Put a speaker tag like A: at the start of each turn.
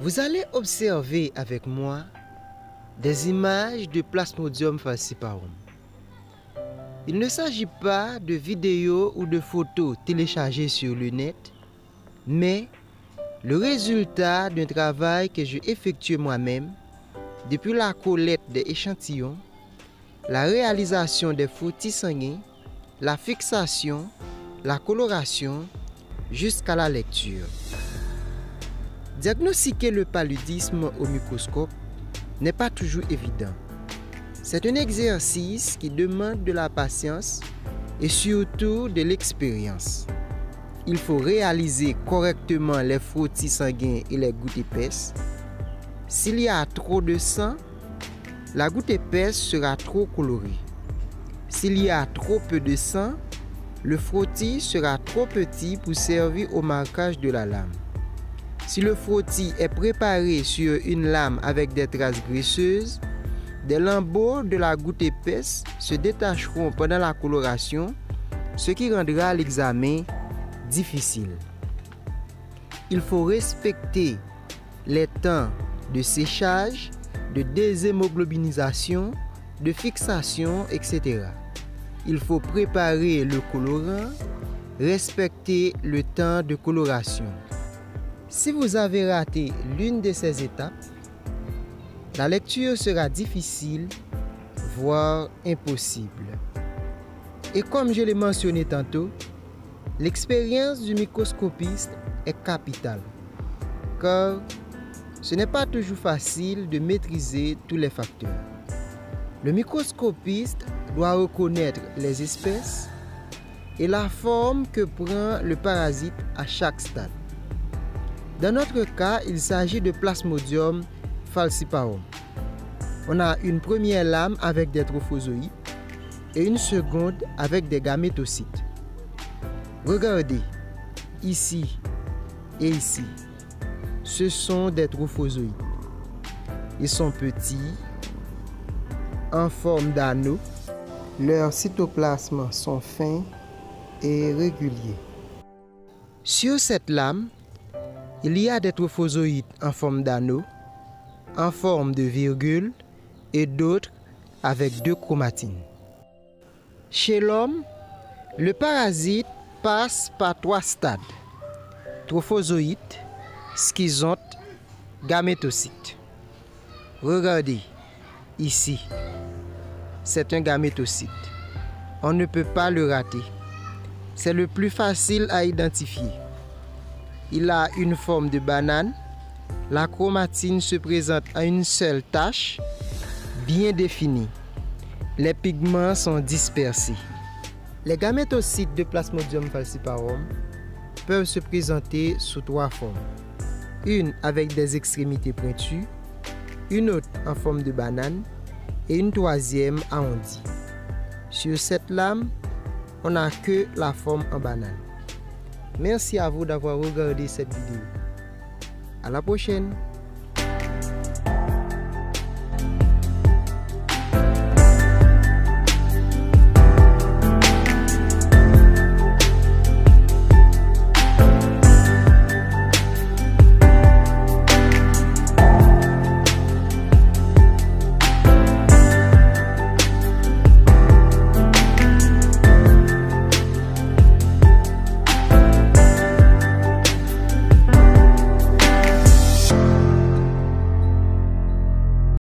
A: Vous allez observer avec moi des images de Plasmodium falciparum. Il ne s'agit pas de vidéos ou de photos téléchargées sur le net, mais le résultat d'un travail que j'ai effectué moi-même depuis la collecte des échantillons, la réalisation des frottis sanguins, la fixation, la coloration, jusqu'à la lecture. Diagnostiquer le paludisme au microscope n'est pas toujours évident. C'est un exercice qui demande de la patience et surtout de l'expérience. Il faut réaliser correctement les frottis sanguins et les gouttes épaisses. S'il y a trop de sang, la goutte épaisse sera trop colorée. S'il y a trop peu de sang, le frottis sera trop petit pour servir au marquage de la lame. Si le frottis est préparé sur une lame avec des traces graisseuses, des lambeaux de la goutte épaisse se détacheront pendant la coloration, ce qui rendra l'examen difficile. Il faut respecter les temps de séchage, de déshémoglobinisation, de fixation, etc. Il faut préparer le colorant, respecter le temps de coloration. Si vous avez raté l'une de ces étapes, la lecture sera difficile, voire impossible. Et comme je l'ai mentionné tantôt, l'expérience du microscopiste est capitale, car ce n'est pas toujours facile de maîtriser tous les facteurs. Le microscopiste doit reconnaître les espèces et la forme que prend le parasite à chaque stade. Dans notre cas, il s'agit de Plasmodium falciparum. On a une première lame avec des trophozoïtes et une seconde avec des gamétocytes. Regardez, ici et ici, ce sont des trophozoïtes. Ils sont petits, en forme d'anneau. Leurs cytoplasmes sont fins et réguliers. Sur cette lame, il y a des trophozoïtes en forme d'anneau, en forme de virgule et d'autres avec 2 chromatines. Chez l'homme, le parasite passe par 3 stades: trophozoïte, schizonte, gamétocyte. Regardez, ici, c'est un gamétocyte. On ne peut pas le rater. C'est le plus facile à identifier. Il a une forme de banane. La chromatine se présente en une seule tache, bien définie. Les pigments sont dispersés. Les gamétocytes de Plasmodium falciparum peuvent se présenter sous 3 formes. Une avec des extrémités pointues, une autre en forme de banane et une troisième arrondie. Sur cette lame, on n'a que la forme en banane. Merci à vous d'avoir regardé cette vidéo. À la prochaine.